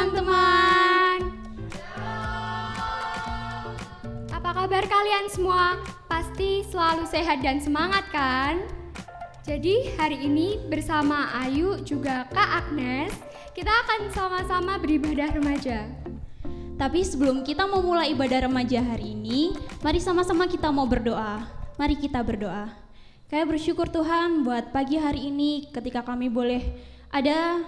teman-teman. Apa kabar kalian semua? Pasti selalu sehat dan semangat kan? Jadi hari ini bersama Ayu juga Kak Agnes, kita akan sama-sama beribadah remaja. Tapi sebelum kita mau mulai ibadah remaja hari ini, mari sama-sama kita mau berdoa. Mari kita berdoa. Kami bersyukur Tuhan buat pagi hari ini ketika kami boleh ada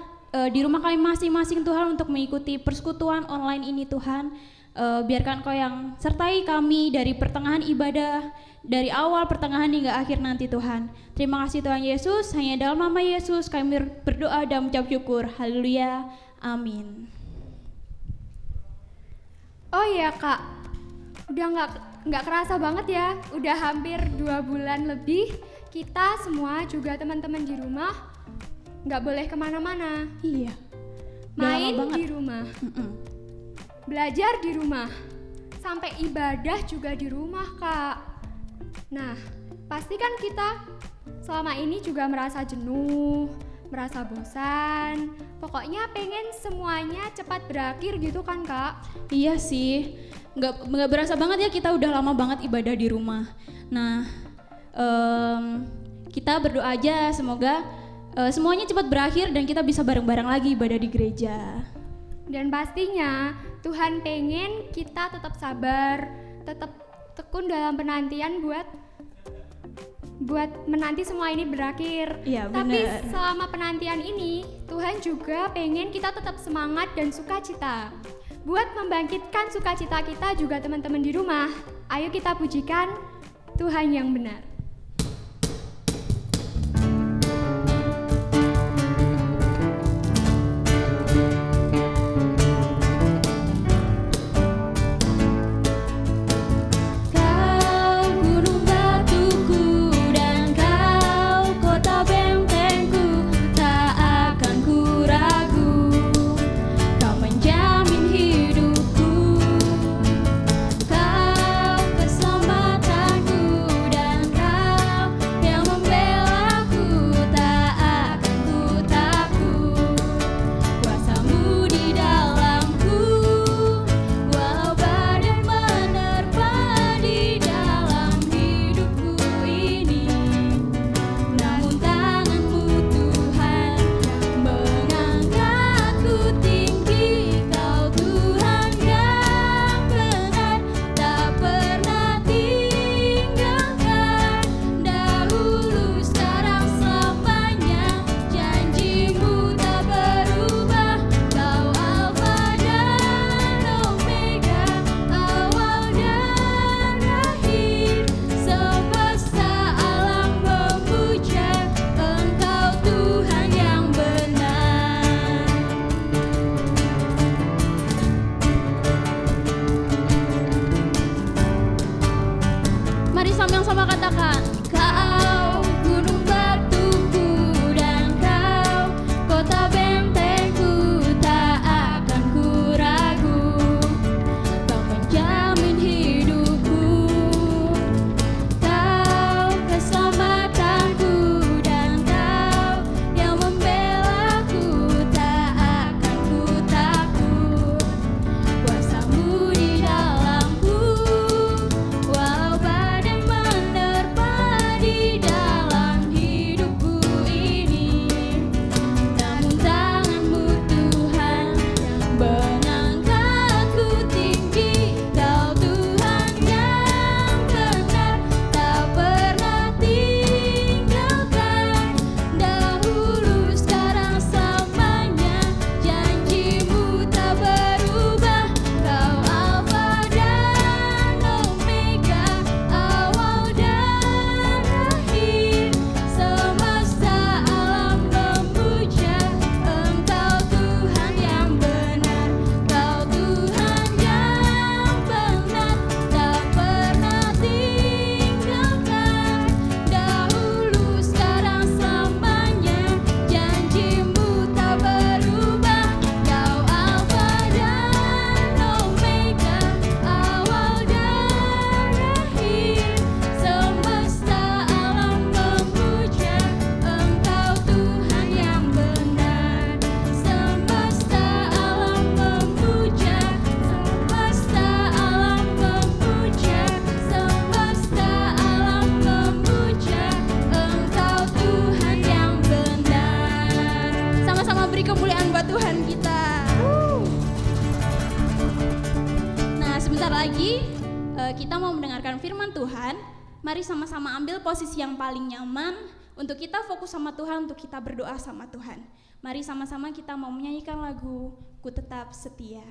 di rumah kami masing-masing Tuhan untuk mengikuti persekutuan online ini Tuhan. Biarkan Kau yang sertai kami dari pertengahan ibadah, dari awal, pertengahan hingga akhir nanti Tuhan. Terima kasih Tuhan Yesus, hanya dalam nama Yesus kami berdoa dan mengucap syukur. Haleluya, amin. Oh iya Kak, udah nggak kerasa banget ya, udah hampir 2 bulan lebih kita semua juga teman-teman di rumah nggak boleh kemana-mana. Iya. Main di rumah, belajar di rumah, sampai ibadah juga di rumah Kak. Nah, pasti kan kita selama ini juga merasa jenuh, merasa bosan. Pokoknya pengen semuanya cepat berakhir gitu kan Kak? Iya sih, nggak berasa banget ya kita udah lama banget ibadah di rumah. Nah, kita berdoa aja semoga semuanya cepat berakhir dan kita bisa bareng-bareng lagi ibadah di gereja. Dan pastinya Tuhan pengen kita tetap sabar, tetap tekun dalam penantian buat menanti semua ini berakhir. Iya, Tapi bener. selama penantian ini Tuhan juga pengen kita tetap semangat dan sukacita. Buat membangkitkan sukacita kita juga teman-teman di rumah, ayo kita pujikan Tuhan yang benar. Keselamatanku dan mendengarkan firman Tuhan, mari sama-sama ambil posisi yang paling nyaman untuk kita fokus sama Tuhan, untuk kita berdoa sama Tuhan. Mari sama-sama kita mau menyanyikan lagu Ku Tetap Setia.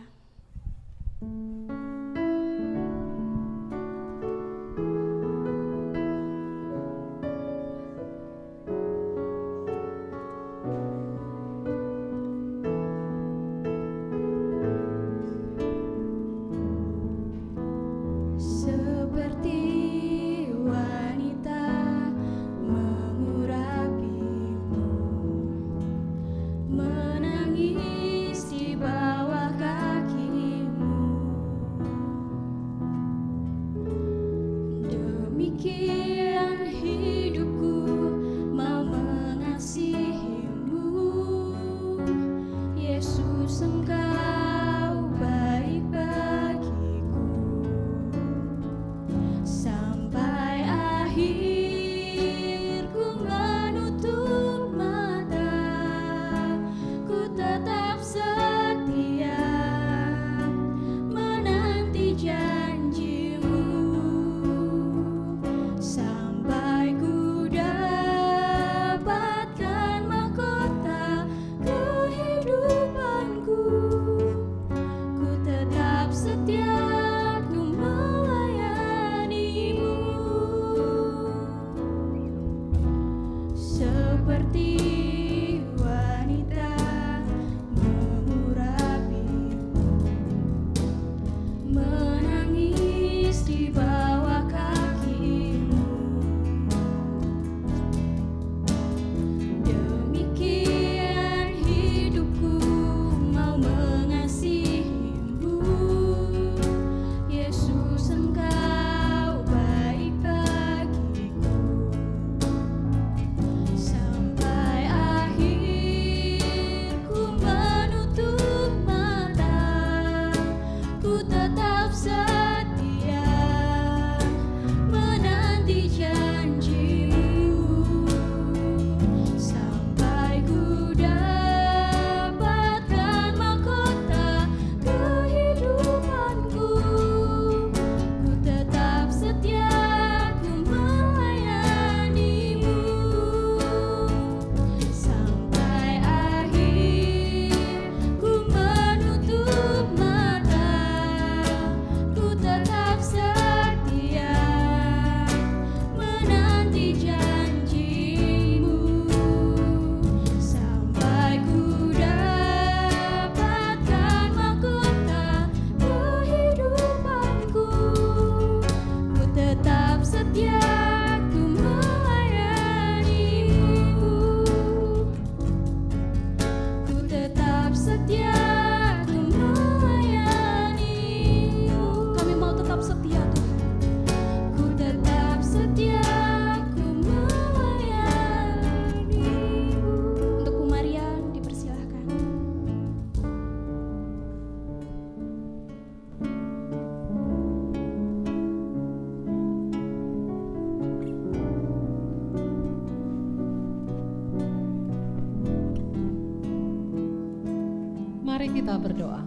Mari kita berdoa.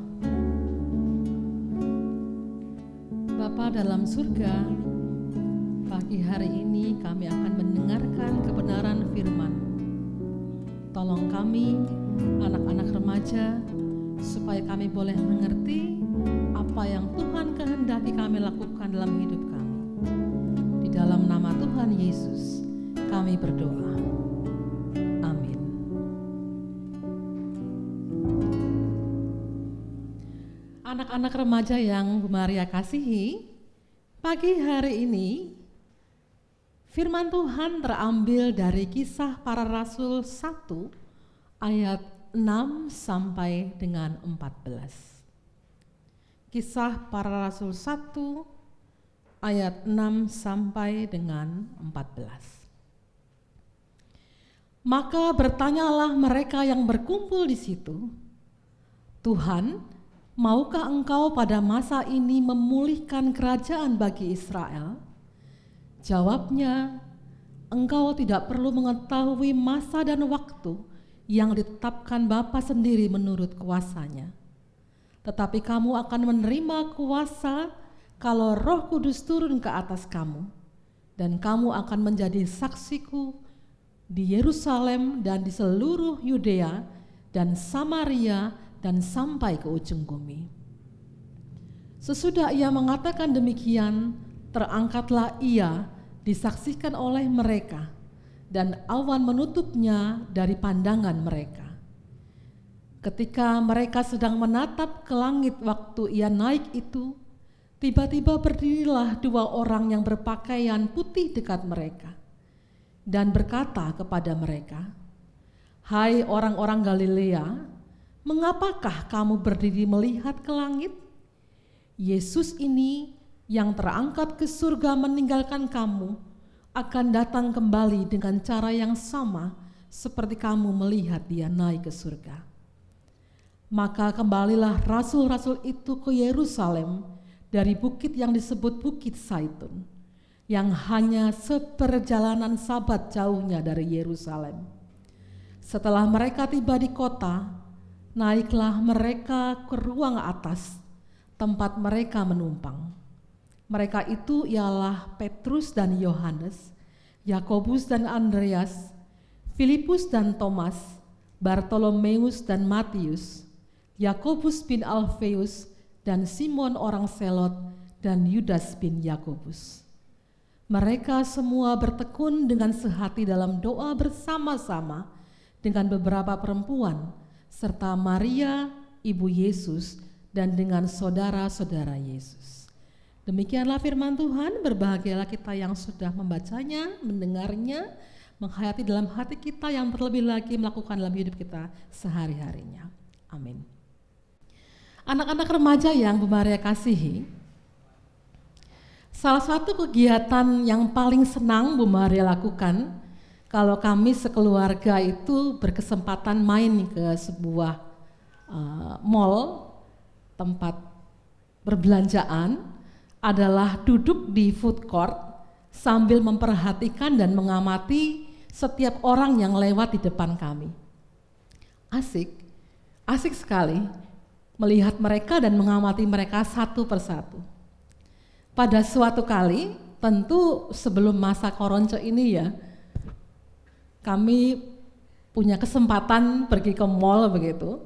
Bapa dalam surga, pagi hari ini kami akan mendengarkan kebenaran firman. Tolong kami, anak-anak remaja, supaya kami boleh mengerti apa yang Tuhan kehendaki kami lakukan dalam hidup kami. Di dalam nama Tuhan Yesus, kami berdoa. Amin. Anak-anak remaja yang Bu Maria kasihi, pagi hari ini firman Tuhan terambil dari Kisah Para Rasul 1 ayat 6 sampai dengan 14. Kisah Para Rasul 1 ayat 6 sampai dengan 14. Maka bertanyalah mereka yang berkumpul di situ, Tuhan, maukah engkau pada masa ini memulihkan kerajaan bagi Israel? Jawabnya, engkau tidak perlu mengetahui masa dan waktu yang ditetapkan Bapa sendiri menurut kuasanya. Tetapi kamu akan menerima kuasa kalau Roh Kudus turun ke atas kamu, dan kamu akan menjadi saksiku di Yerusalem dan di seluruh Yudea dan Samaria dan sampai ke ujung bumi." Sesudah ia mengatakan demikian, terangkatlah ia disaksikan oleh mereka, dan awan menutupnya dari pandangan mereka. Ketika mereka sedang menatap ke langit waktu ia naik itu, tiba-tiba berdirilah 2 orang yang berpakaian putih dekat mereka, dan berkata kepada mereka, "Hai orang-orang Galilea, mengapakah kamu berdiri melihat ke langit? Yesus ini yang terangkat ke surga meninggalkan kamu akan datang kembali dengan cara yang sama seperti kamu melihat dia naik ke surga." Maka kembalilah rasul-rasul itu ke Yerusalem dari bukit yang disebut Bukit Zaitun, yang hanya seperjalanan sabat jauhnya dari Yerusalem. Setelah mereka tiba di kota, naiklah mereka ke ruang atas, tempat mereka menumpang. Mereka itu ialah Petrus dan Yohanes, Yakobus dan Andreas, Filipus dan Thomas, Bartolomeus dan Matius, Yakobus bin Alfeus dan Simon orang Selot, dan Yudas bin Yakobus. Mereka semua bertekun dengan sehati dalam doa bersama-sama dengan beberapa perempuan, serta Maria, ibu Yesus, dan dengan saudara-saudara Yesus. Demikianlah firman Tuhan. Berbahagialah kita yang sudah membacanya, mendengarnya, menghayati dalam hati kita, yang terlebih lagi melakukan dalam hidup kita sehari-harinya. Amin. Anak-anak remaja yang Bu Maria kasihi, salah satu kegiatan yang paling senang Bu Maria lakukan kalau kami sekeluarga itu berkesempatan main ke sebuah mall, tempat perbelanjaan, adalah duduk di food court sambil memperhatikan dan mengamati setiap orang yang lewat di depan kami. Asik sekali melihat mereka dan mengamati mereka satu persatu. Pada suatu kali, tentu sebelum masa koronco ini ya, kami punya kesempatan pergi ke mall begitu,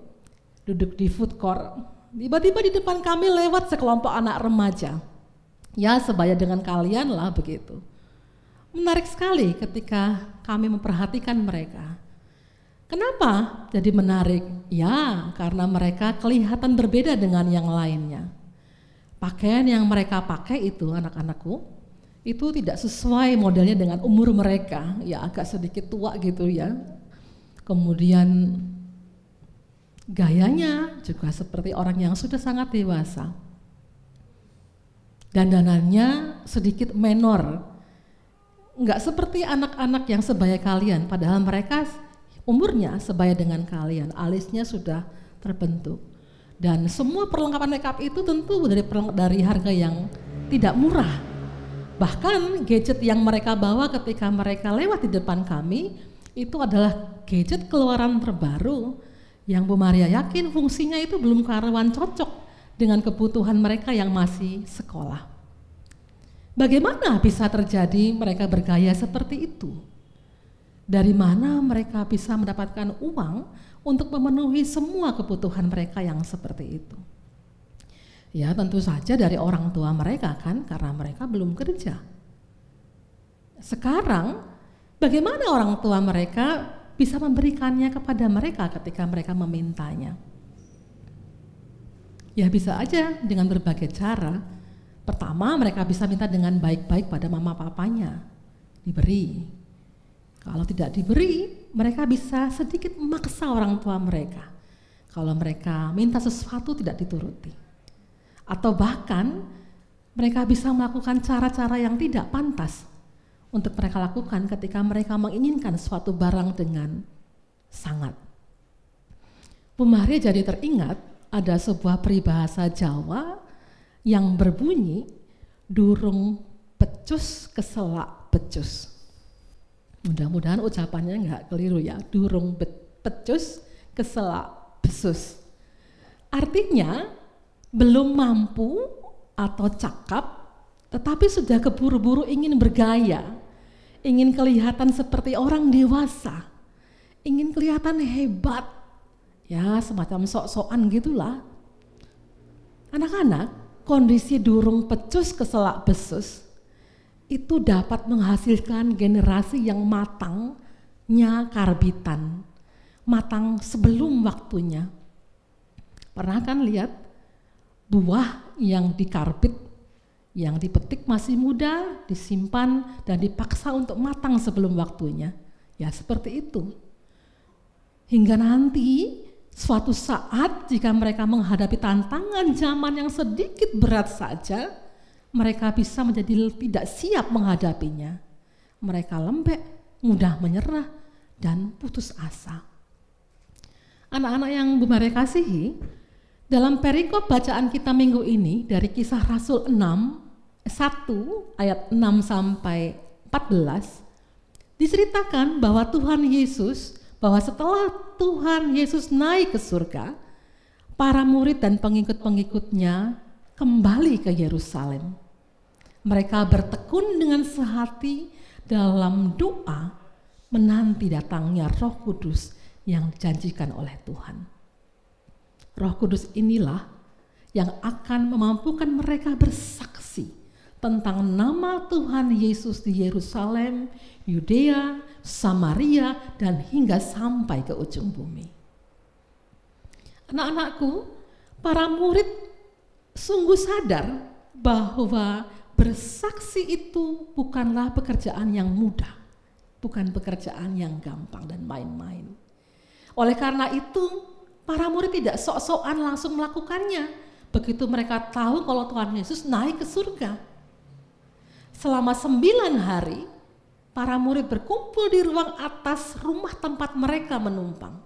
duduk di food court. Tiba-tiba di depan kami lewat sekelompok anak remaja. Ya, sebaya dengan kalian lah begitu. Menarik sekali ketika kami memperhatikan mereka. Kenapa jadi menarik? Ya, karena mereka kelihatan berbeda dengan yang lainnya. Pakaian yang mereka pakai itu, anak-anakku, itu tidak sesuai modelnya dengan umur mereka. Ya, agak sedikit tua gitu ya. Kemudian gayanya juga seperti orang yang sudah sangat dewasa. Dandanannya sedikit menor. Enggak seperti anak-anak yang sebaya kalian, padahal mereka umurnya sebaya dengan kalian. Alisnya sudah terbentuk. Dan semua perlengkapan makeup itu tentu dari harga yang tidak murah. Bahkan gadget yang mereka bawa ketika mereka lewat di depan kami itu adalah gadget keluaran terbaru yang Bu Maria yakin fungsinya itu belum karuan cocok dengan kebutuhan mereka yang masih sekolah. Bagaimana bisa terjadi mereka bergaya seperti itu? Dari mana mereka bisa mendapatkan uang untuk memenuhi semua kebutuhan mereka yang seperti itu? Ya, tentu saja dari orang tua mereka kan, karena mereka belum kerja. Sekarang bagaimana orang tua mereka bisa memberikannya kepada mereka ketika mereka memintanya? Ya, bisa aja dengan berbagai cara. Pertama, mereka bisa minta dengan baik-baik pada mama papanya, diberi. Kalau tidak diberi, mereka bisa sedikit memaksa orang tua mereka. Kalau mereka minta sesuatu tidak dituruti. Atau bahkan mereka bisa melakukan cara-cara yang tidak pantas untuk mereka lakukan ketika mereka menginginkan suatu barang dengan sangat. Bu Maria jadi teringat ada sebuah peribahasa Jawa yang berbunyi, durung pecus keselak becus. Mudah-mudahan ucapannya enggak keliru ya, durung pecus keselak besus. Artinya belum mampu atau cakap, tetapi sudah keburu-buru ingin bergaya, ingin kelihatan seperti orang dewasa, ingin kelihatan hebat, ya semacam sok-sokan gitulah. Anak-anak, kondisi durung pecus keselak besus itu dapat menghasilkan generasi yang matangnya karbitan, matang sebelum waktunya. Pernah kan lihat buah yang dikarbit, yang dipetik masih muda, disimpan dan dipaksa untuk matang sebelum waktunya. Ya seperti itu. Hingga nanti suatu saat jika mereka menghadapi tantangan zaman yang sedikit berat saja, mereka bisa menjadi tidak siap menghadapinya. Mereka lembek, mudah menyerah, dan putus asa. Anak-anak yang Bu Maria kasihi, dalam perikop bacaan kita minggu ini dari Kisah Rasul 1 ayat 6 sampai 14, diceritakan bahwa bahwa setelah Tuhan Yesus naik ke surga, para murid dan pengikut-pengikutnya kembali ke Yerusalem. Mereka bertekun dengan sehati dalam doa menanti datangnya Roh Kudus yang dijanjikan oleh Tuhan. Roh Kudus inilah yang akan memampukan mereka bersaksi tentang nama Tuhan Yesus di Yerusalem, Yudea, Samaria, dan hingga sampai ke ujung bumi. Anak-anakku, para murid sungguh sadar bahwa bersaksi itu bukanlah pekerjaan yang mudah, bukan pekerjaan yang gampang dan main-main. Oleh karena itu, para murid tidak sok-sokan langsung melakukannya begitu mereka tahu kalau Tuhan Yesus naik ke surga. Selama 9 hari, para murid berkumpul di ruang atas rumah tempat mereka menumpang.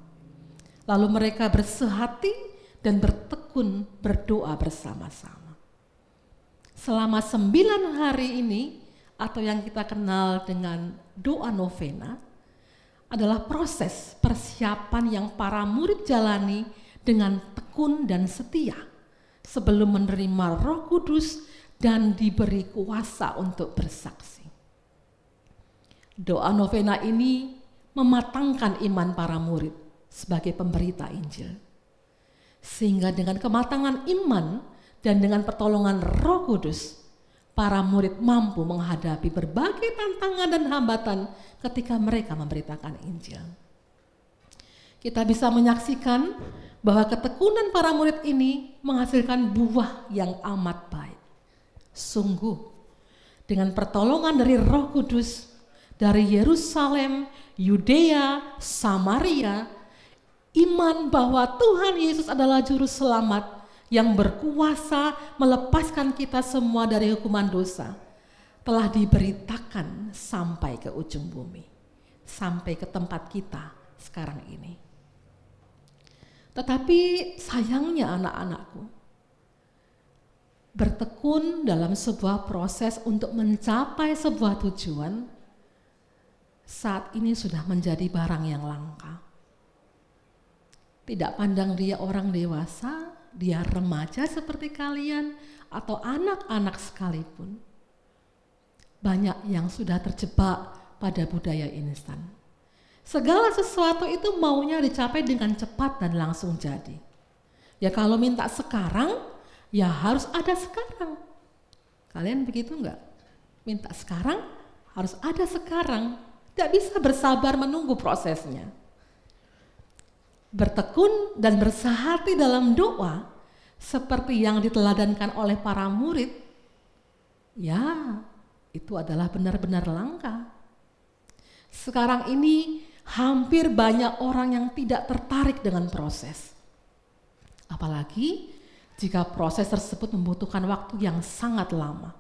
Lalu mereka bersehati dan bertekun berdoa bersama-sama. Selama 9 hari ini, atau yang kita kenal dengan doa novena, adalah proses persiapan yang para murid jalani dengan tekun dan setia sebelum menerima Roh Kudus dan diberi kuasa untuk bersaksi. Doa novena ini mematangkan iman para murid sebagai pemberita Injil. Sehingga dengan kematangan iman dan dengan pertolongan Roh Kudus, para murid mampu menghadapi berbagai tantangan dan hambatan ketika mereka memberitakan Injil. Kita bisa menyaksikan bahwa ketekunan para murid ini menghasilkan buah yang amat baik. Sungguh, dengan pertolongan dari Roh Kudus, dari Yerusalem, Yudea, Samaria, iman bahwa Tuhan Yesus adalah juru selamat yang berkuasa melepaskan kita semua dari hukuman dosa, telah diberitakan sampai ke ujung bumi, sampai ke tempat kita sekarang ini. Tetapi sayangnya anak-anakku, bertekun dalam sebuah proses untuk mencapai sebuah tujuan saat ini sudah menjadi barang yang langka. Tidak pandang dia orang dewasa, dia remaja seperti kalian, atau anak-anak sekalipun. Banyak yang sudah terjebak pada budaya instan. Segala sesuatu itu maunya dicapai dengan cepat dan langsung jadi. Ya kalau minta sekarang, ya harus ada sekarang. Kalian begitu enggak? Minta sekarang, harus ada sekarang. Tidak bisa bersabar menunggu prosesnya. Bertekun dan bersehati dalam doa, seperti yang diteladankan oleh para murid, ya itu adalah benar-benar langka. Sekarang ini hampir banyak orang yang tidak tertarik dengan proses. Apalagi jika proses tersebut membutuhkan waktu yang sangat lama.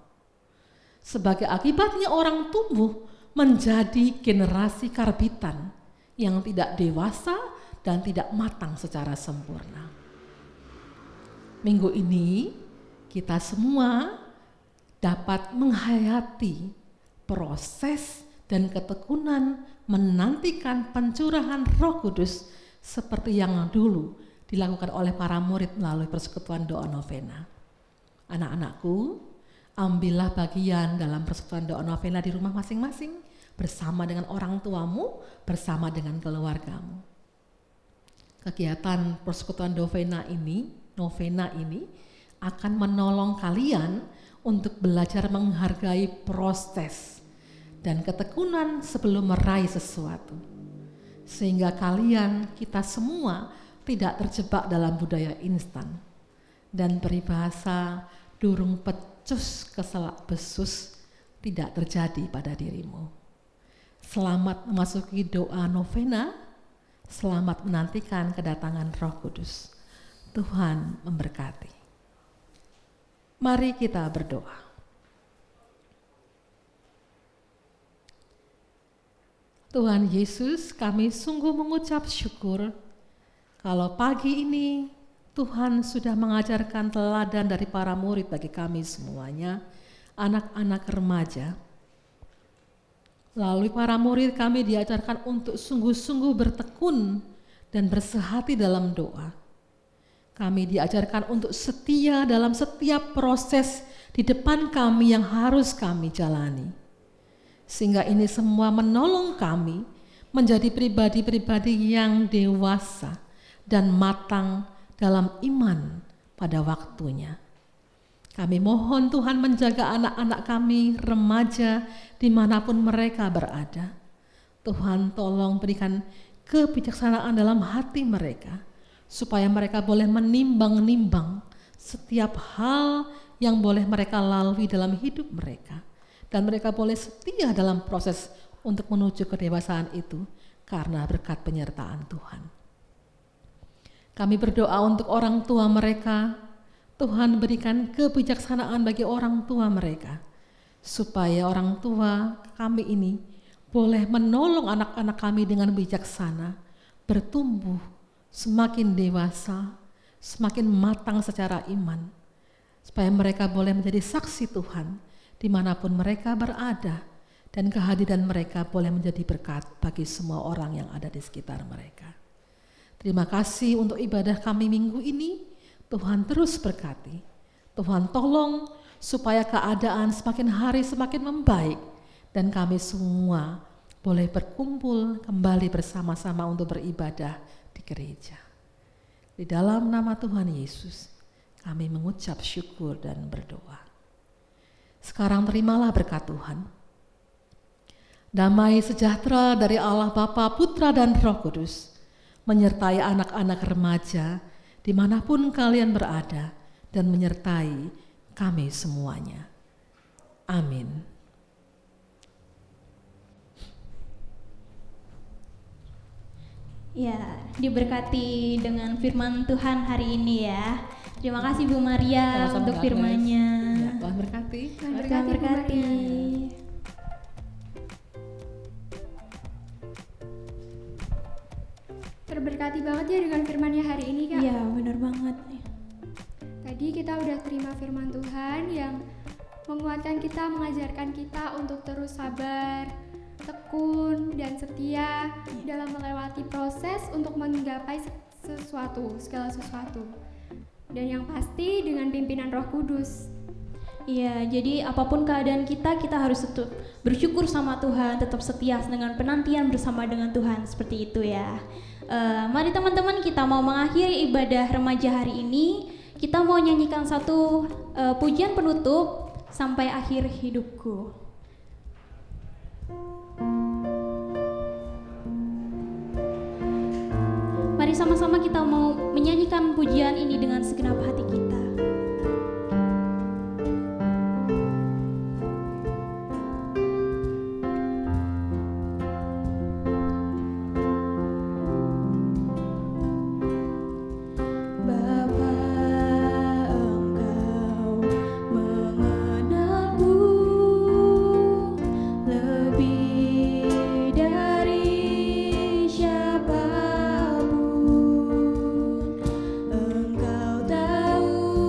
Sebagai akibatnya orang tumbuh menjadi generasi karbitan yang tidak dewasa dan tidak matang secara sempurna. Minggu ini kita semua dapat menghayati proses dan ketekunan menantikan pencurahan Roh Kudus seperti yang dulu dilakukan oleh para murid melalui persekutuan doa novena. Anak-anakku, ambillah bagian dalam persekutuan doa novena di rumah masing-masing bersama dengan orang tuamu, bersama dengan keluargamu. Kegiatan persekutuan novena ini akan menolong kalian untuk belajar menghargai proses dan ketekunan sebelum meraih sesuatu. Sehingga kita semua tidak terjebak dalam budaya instan dan peribahasa durung pecus keselak besus tidak terjadi pada dirimu. Selamat memasuki doa novena, selamat menantikan kedatangan Roh Kudus. Tuhan memberkati. Mari kita berdoa. Tuhan Yesus, kami sungguh mengucap syukur kalau pagi ini Tuhan sudah mengajarkan teladan dari para murid bagi kami semuanya, anak-anak remaja. Lalu para murid kami diajarkan untuk sungguh-sungguh bertekun dan bersehati dalam doa. Kami diajarkan untuk setia dalam setiap proses di depan kami yang harus kami jalani. Sehingga ini semua menolong kami menjadi pribadi-pribadi yang dewasa dan matang dalam iman pada waktunya. Kami mohon Tuhan menjaga anak-anak kami, remaja, dimanapun mereka berada. Tuhan tolong berikan kebijaksanaan dalam hati mereka, supaya mereka boleh menimbang-nimbang setiap hal yang boleh mereka lalui dalam hidup mereka. Dan mereka boleh setia dalam proses untuk menuju kedewasaan itu karena berkat penyertaan Tuhan. Kami berdoa untuk orang tua mereka, Tuhan berikan kebijaksanaan bagi orang tua mereka, supaya orang tua kami ini boleh menolong anak-anak kami dengan bijaksana, bertumbuh semakin dewasa, semakin matang secara iman, supaya mereka boleh menjadi saksi Tuhan dimanapun mereka berada, dan kehadiran mereka boleh menjadi berkat bagi semua orang yang ada di sekitar mereka. Terima kasih untuk ibadah kami minggu ini. Tuhan terus berkati. Tuhan tolong supaya keadaan semakin hari semakin membaik dan kami semua boleh berkumpul kembali bersama-sama untuk beribadah di gereja. Di dalam nama Tuhan Yesus kami mengucap syukur dan berdoa. Sekarang terimalah berkat Tuhan. Damai sejahtera dari Allah Bapa, Putra dan Roh Kudus menyertai anak-anak remaja dimanapun kalian berada dan menyertai kami semuanya. Amin. Ya, diberkati dengan firman Tuhan hari ini ya. Terima kasih Bu Maria Sama-sama untuk Kak firman-Nya. Ya, Tuhan berkati. Tuhan berkati. Terberkati banget ya dengan firman-Nya hari ini, Kak. Iya, benar banget. Tadi kita udah terima firman Tuhan yang menguatkan kita, mengajarkan kita untuk terus sabar, tekun, dan setia dalam melewati proses untuk menggapai segala sesuatu. Dan yang pasti dengan pimpinan Roh Kudus. Iya, jadi apapun keadaan kita harus tetap bersyukur sama Tuhan, tetap setia dengan penantian bersama dengan Tuhan, seperti itu ya. Mari teman-teman, kita mau mengakhiri ibadah remaja hari ini. Kita mau nyanyikan satu pujian penutup, Sampai Akhir Hidupku. Mari sama-sama kita mau menyanyikan pujian ini dengan segenap hati kita. Engkau tahu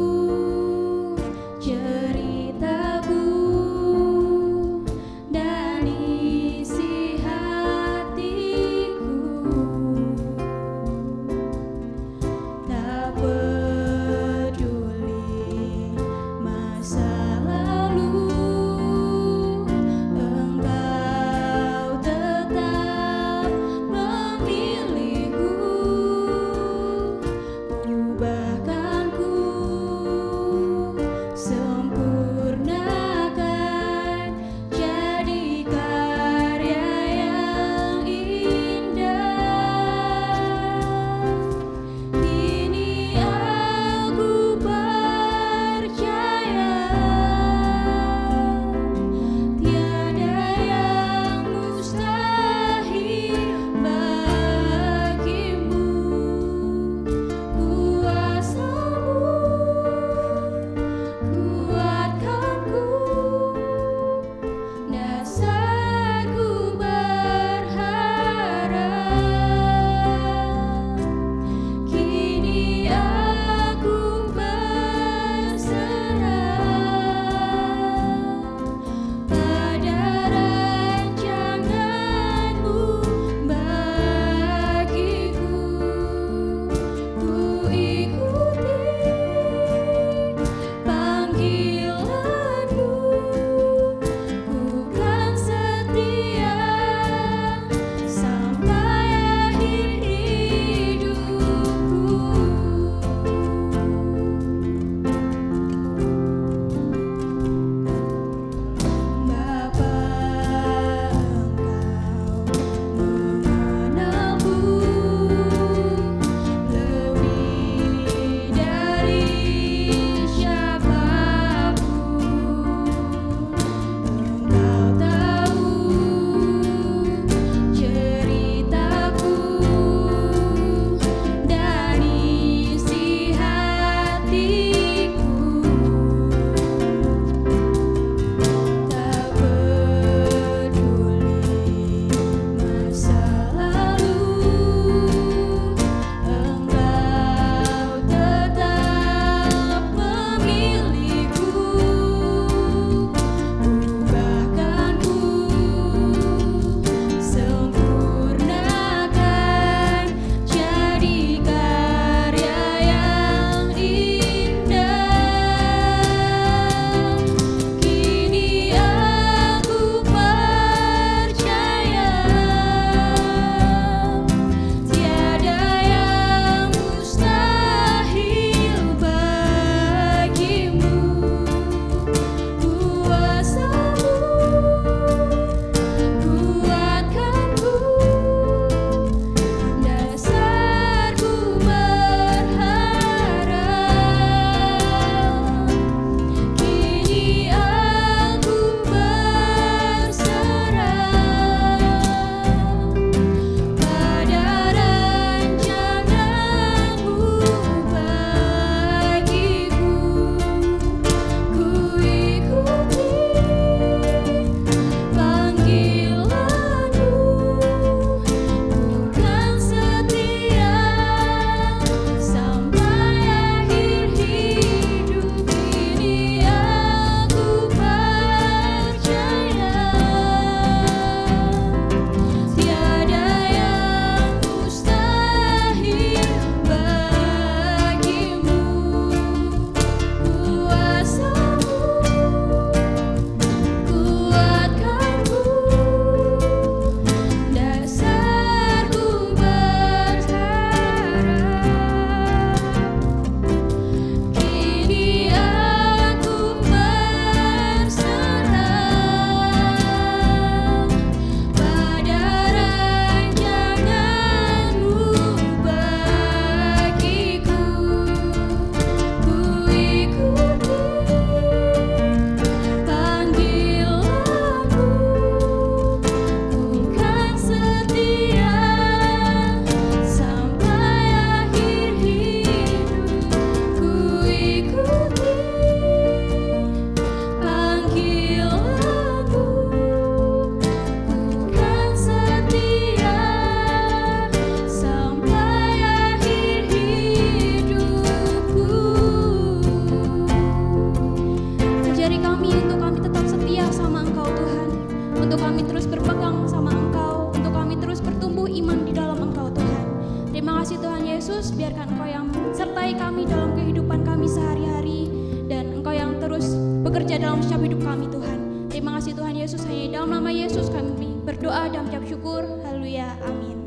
Yesus, biarkan Engkau yang sertai kami dalam kehidupan kami sehari-hari, dan Engkau yang terus bekerja dalam setiap hidup kami Tuhan. Terima kasih Tuhan Yesus, hanya dalam nama Yesus kami berdoa dan mengucap syukur. Haleluya, amin.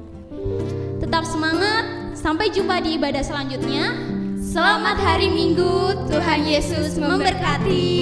Tetap semangat, sampai jumpa di ibadah selanjutnya. Selamat hari Minggu, Tuhan Yesus memberkati.